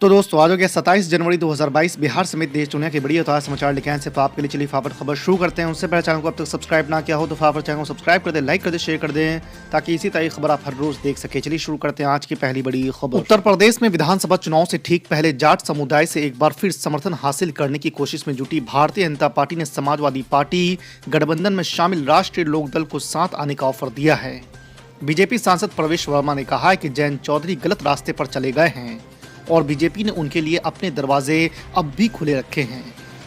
तो दोस्तों आज हो गया 27 जनवरी 2022 बिहार समेत देश दुनिया की बड़ी ताज़ा समाचार लेके आए सिर्फ आपके लिए। चलिए फटाफट खबर शुरू करते हैं। उससे पहले चैनल को अब तक सब्सक्राइब ना किया हो तो फटाफट चैनल को सब्सक्राइब कर दें, लाइक कर दें, शेयर कर दें ताकि इसी तरह खबर आप हर रोज देख सके। चलिए शुरू करते हैं आज की पहली बड़ी खबर। उत्तर प्रदेश में विधानसभा चुनाव से ठीक पहले जाट समुदाय से एक बार फिर समर्थन हासिल करने की कोशिश में जुटी भारतीय जनता पार्टी ने समाजवादी पार्टी गठबंधन में शामिल राष्ट्रीय लोकदल को साथ आने का ऑफर दिया है। बीजेपी सांसद प्रवेश वर्मा ने कहा है कि जयंत चौधरी गलत रास्ते पर चले गए हैं और बीजेपी ने उनके लिए अपने दरवाजे अब भी खुले रखे हैं।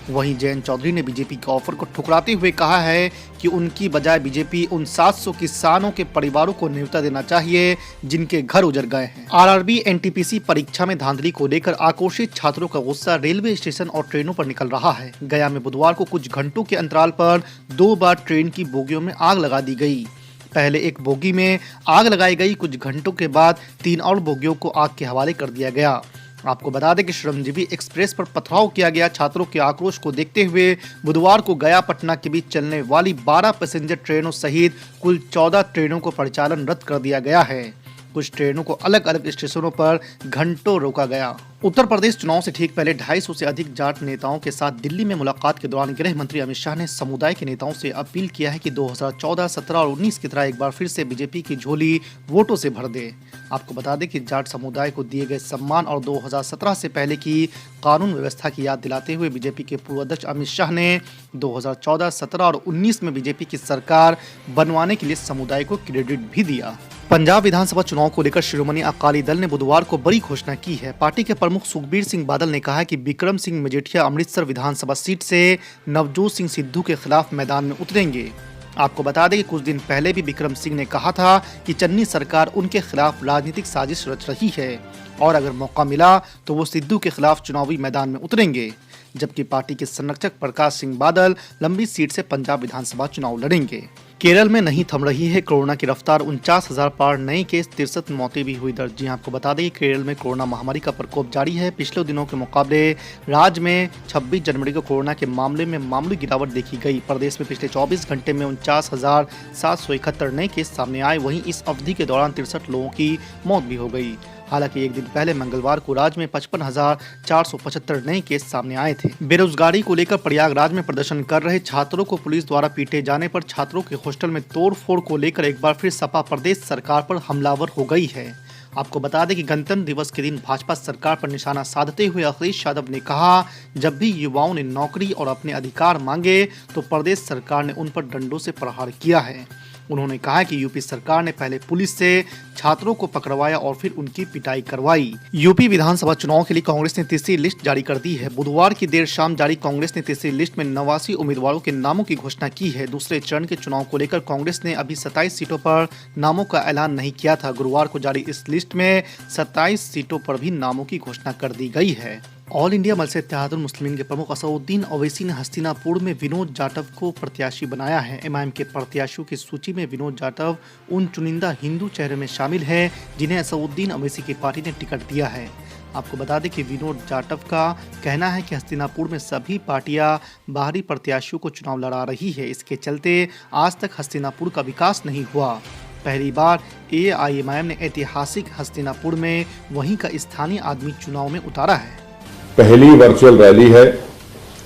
वहीं जयंत चौधरी ने बीजेपी के ऑफर को ठुकराते हुए कहा है कि उनकी बजाय बीजेपी उन 700 किसानों के परिवारों को न्योता देना चाहिए जिनके घर उजड़ गए हैं। आरआरबी एनटीपीसी परीक्षा में धांधली को लेकर आक्रोशित छात्रों का गुस्सा रेलवे स्टेशन और ट्रेनों पर निकल रहा है। गया में बुधवार को कुछ घंटों के अंतराल पर 2 बार ट्रेन की बोगियों में आग लगा दी गई। पहले एक बोगी में आग लगाई गई, कुछ घंटों के बाद 3 और बोगियों को आग के हवाले कर दिया गया। आपको बता दें कि श्रमजीवी एक्सप्रेस पर पथराव किया गया। छात्रों के आक्रोश को देखते हुए बुधवार को गया पटना के बीच चलने वाली 12 पैसेंजर ट्रेनों सहित कुल 14 ट्रेनों को परिचालन रद्द कर दिया गया है। कुछ ट्रेनों को अलग अलग स्टेशनों पर घंटों रोका गया। उत्तर प्रदेश चुनाव से ठीक पहले 250 से अधिक जाट नेताओं के साथ दिल्ली में मुलाकात के दौरान गृह मंत्री अमित शाह ने समुदाय के नेताओं से अपील किया है कि 2014, 17 और 19 की तरह एक बार फिर से बीजेपी की झोली वोटों से भर दे। आपको बता दें कि जाट समुदाय को दिए गए सम्मान और 2017 से पहले की कानून व्यवस्था की याद दिलाते हुए बीजेपी के पूर्व अध्यक्ष अमित शाह ने 2014, 17 और 19 में बीजेपी की सरकार बनवाने के लिए समुदाय को क्रेडिट भी दिया। पंजाब विधानसभा चुनाव को लेकर शिरोमणि अकाली दल ने बुधवार को बड़ी घोषणा की है। पार्टी के प्रमुख सुखबीर सिंह बादल ने कहा है कि बिक्रम सिंह मजीठिया अमृतसर विधानसभा सीट से नवजोत सिंह सिद्धू के खिलाफ मैदान में उतरेंगे। आपको बता दें कि कुछ दिन पहले भी बिक्रम सिंह ने कहा था कि चन्नी सरकार उनके खिलाफ राजनीतिक साजिश रच रही है और अगर मौका मिला तो वो सिद्धू के खिलाफ चुनावी मैदान में उतरेंगे। जबकि पार्टी के संरक्षक प्रकाश सिंह बादल लंबी सीट से पंजाब विधानसभा चुनाव लड़ेंगे। केरल में नहीं थम रही है कोरोना की रफ्तार, 49,000 पार नए केस, 63 मौतें भी हुई दर्ज। आपको बता दें केरल में कोरोना महामारी का प्रकोप जारी है। पिछले दिनों के मुकाबले राज्य में 26 जनवरी को कोरोना के मामले में मामूली गिरावट देखी गई। प्रदेश में पिछले 24 घंटे में 49,771 नए केस सामने आए। वहीं इस अवधि के दौरान 63 लोगों की मौत भी हो गई। हालांकि एक दिन पहले मंगलवार को राज्य में 55,475 नए केस सामने आए थे। बेरोजगारी को लेकर प्रयागराज में प्रदर्शन कर रहे छात्रों को पुलिस द्वारा पीटे जाने पर छात्रों के हॉस्टल में तोड़फोड़ को लेकर एक बार फिर सपा प्रदेश सरकार पर हमलावर हो गई है। आपको बता दें कि गणतंत्र दिवस के दिन भाजपा सरकार पर निशाना साधते हुए अखिलेश यादव ने कहा, जब भी युवाओं ने नौकरी और अपने अधिकार मांगे तो प्रदेश सरकार ने उन पर डंडों से प्रहार किया है। उन्होंने कहा कि यूपी सरकार ने पहले पुलिस से छात्रों को पकड़वाया और फिर उनकी पिटाई करवाई। यूपी विधानसभा चुनाव के लिए कांग्रेस ने तीसरी लिस्ट जारी कर दी है। बुधवार की देर शाम जारी कांग्रेस ने तीसरी लिस्ट में 89 उम्मीदवारों के नामों की घोषणा की है। दूसरे चरण के चुनाव को लेकर कांग्रेस ने अभी 27 सीटों पर नामों का ऐलान नहीं किया था। गुरुवार को जारी इस लिस्ट में 27 सीटों पर भी नामों की घोषणा कर दी गई है। ऑल इंडिया मजलिस इत्तेहादुल मुस्लिमीन के प्रमुख असदुद्दीन ओवैसी ने हस्तिनापुर में विनोद जाटव को प्रत्याशी बनाया है। एमआईएम के प्रत्याशियों की सूची में विनोद जाटव उन चुनिंदा हिंदू चेहरों में शामिल है जिन्हें असदुद्दीन ओवैसी की पार्टी ने टिकट दिया है। आपको बता दें कि विनोद जाटव का कहना है कि हस्तिनापुर में सभी पार्टियां बाहरी प्रत्याशियों को चुनाव लड़ा रही है। इसके चलते आज तक हस्तिनापुर का विकास नहीं हुआ। पहली बार एआईएमआईएम ने ऐतिहासिक हस्तिनापुर में वहीं का स्थानीय आदमी चुनाव में उतारा है। पहली वर्चुअल रैली है।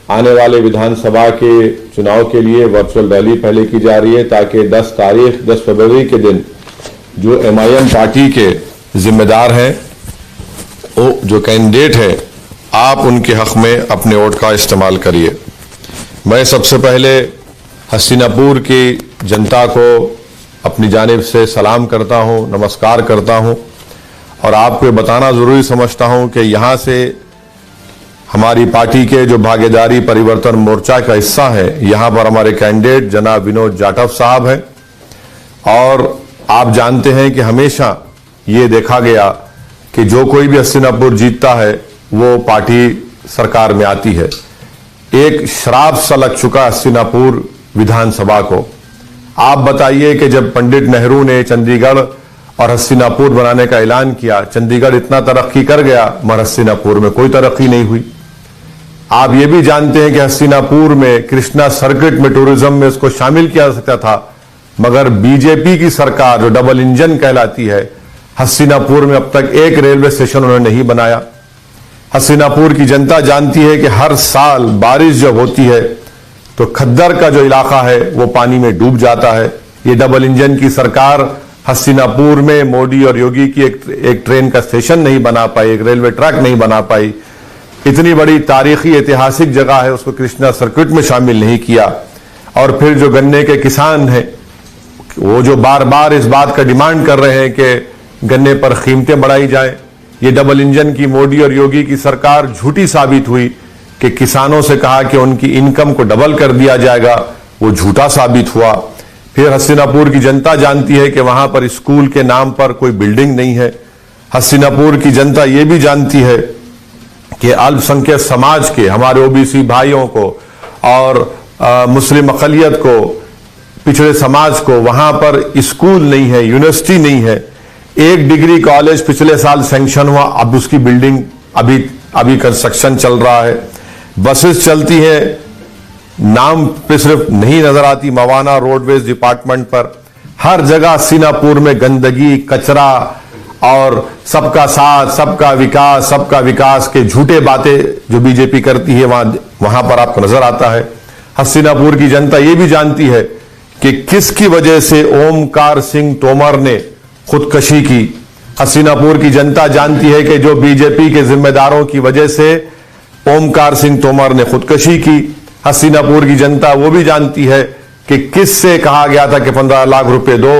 आने वाले विधानसभा के चुनाव के लिए वर्चुअल रैली पहले की जा रही है ताकि 10 फरवरी के दिन जो एमआईएम पार्टी के जिम्मेदार हैं, वो जो कैंडिडेट है, आप उनके हक में अपने वोट का इस्तेमाल करिए। मैं सबसे पहले हस्तिनापुर की जनता को अपनी जानिब से सलाम करता हूं, नमस्कार करता हूं और आपको बताना जरूरी समझता हूं कि यहां से हमारी पार्टी के जो भागीदारी परिवर्तन मोर्चा का हिस्सा है, यहां पर हमारे कैंडिडेट जनाब विनोद जाटव साहब हैं और आप जानते हैं कि हमेशा ये देखा गया कि जो कोई भी हस्तिनापुर जीतता है वो पार्टी सरकार में आती है। एक श्राप सा लग चुका हस्तिनापुर विधानसभा को। आप बताइए कि जब पंडित नेहरू ने चंडीगढ़ और हस्तिनापुर बनाने का ऐलान किया, चंडीगढ़ इतना तरक्की कर गया मगर हस्तिनापुर में कोई तरक्की नहीं हुई। आप ये भी जानते हैं कि हस्तिनापुर में कृष्णा सर्किट में टूरिज्म में इसको शामिल किया जा सकता था, मगर बीजेपी की सरकार जो डबल इंजन कहलाती है, हस्तिनापुर में अब तक एक रेलवे स्टेशन उन्होंने नहीं बनाया। हसीनापुर की जनता जानती है कि हर साल बारिश जब होती है तो खद्दर का जो इलाका है वो पानी में डूब जाता है। ये डबल इंजन की सरकार हसीनापुर में मोदी और योगी की एक ट्रेन का स्टेशन नहीं बना पाई, एक रेलवे ट्रैक नहीं बना पाई। इतनी बड़ी तारीखी ऐतिहासिक जगह है, उसको कृष्णा सर्किट में शामिल नहीं किया। और फिर जो गन्ने के किसान हैं वो जो बार बार इस बात का डिमांड कर रहे हैं कि गन्ने पर कीमतें बढ़ाई जाए, ये डबल इंजन की मोदी और योगी की सरकार झूठी साबित हुई कि किसानों से कहा कि उनकी इनकम को डबल कर दिया जाएगा, वो झूठा साबित हुआ। फिर हसीनापुर की जनता जानती है कि वहां पर स्कूल के नाम पर कोई बिल्डिंग नहीं है। हसीनापुर की जनता ये भी जानती है कि अल्पसंख्यक समाज के हमारे ओबीसी भाइयों को और मुस्लिम अक़लियत को, पिछड़े समाज को वहां पर स्कूल नहीं है, यूनिवर्सिटी नहीं है। एक डिग्री कॉलेज पिछले साल सैंक्शन हुआ, अब उसकी बिल्डिंग अभी कंस्ट्रक्शन चल रहा है। बसेस चलती हैं, नाम पे सिर्फ नहीं नजर आती, मवाना रोडवेज डिपार्टमेंट पर। हर जगह हसीनापुर में गंदगी, कचरा और सबका साथ, सबका विकास के झूठे बातें जो बीजेपी करती है वहां पर आपको नजर आता है। हसीनापुर की जनता यह भी जानती है कि किसकी वजह से ओमकार सिंह तोमर ने खुदकशी की। हसीनापुर की जनता जानती है कि जो बीजेपी के जिम्मेदारों की वजह से ओमकार सिंह तोमर ने खुदकशी की। हसीनापुर की जनता वो भी जानती है कि किससे कहा गया था कि 15 लाख रुपए दो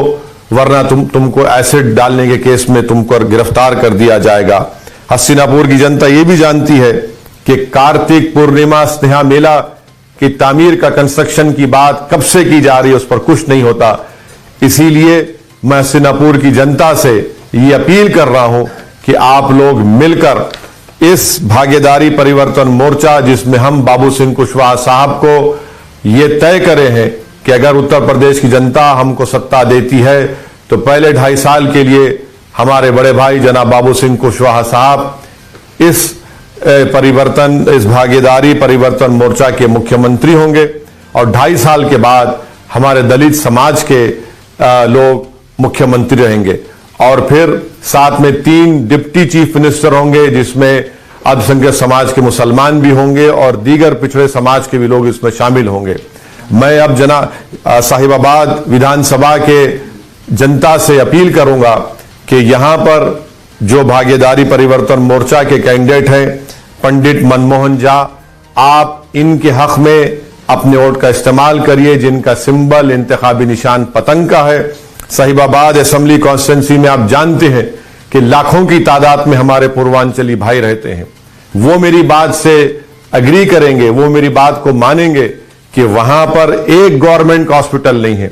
वरना तुमको एसिड डालने के केस में तुमको गिरफ्तार कर दिया जाएगा। हसीनापुर की जनता ये भी जानती है कि कार्तिक पूर्णिमा स्नेहा मेला की तामीर का कंस्ट्रक्शन की बात कब से की जा रही है, उस पर कुछ नहीं होता। इसीलिए मैं हसीनापुर की जनता से ये अपील कर रहा हूं कि आप लोग मिलकर इस भागीदारी परिवर्तन मोर्चा, जिसमें हम बाबू सिंह कुशवाहा साहब को ये तय करे हैं कि अगर उत्तर प्रदेश की जनता हमको सत्ता देती है तो पहले 2.5 साल के लिए हमारे बड़े भाई जनाब बाबू सिंह कुशवाहा साहब इस भागीदारी परिवर्तन मोर्चा के मुख्यमंत्री होंगे और 2.5 साल के बाद हमारे दलित समाज के लोग मुख्यमंत्री रहेंगे। और फिर साथ में 3 डिप्टी चीफ मिनिस्टर होंगे, जिसमें अल्पसंख्यक समाज के मुसलमान भी होंगे और दीगर पिछड़े समाज के भी लोग इसमें शामिल होंगे। मैं अब साहिबाबाद विधानसभा के जनता से अपील करूंगा कि यहां पर जो भागीदारी परिवर्तन मोर्चा के कैंडिडेट हैं पंडित मनमोहन झा, आप इनके हक में अपने वोट का इस्तेमाल करिए, जिनका सिंबल इंतखाबी निशान पतंग का है। साहिबाबाद असेंबली कॉन्स्टिट्यूंसी में आप जानते हैं कि लाखों की तादाद में हमारे पूर्वांचली भाई रहते हैं। वो मेरी बात से एग्री करेंगे, वो मेरी बात को मानेंगे कि वहां पर एक गवर्नमेंट हॉस्पिटल नहीं है।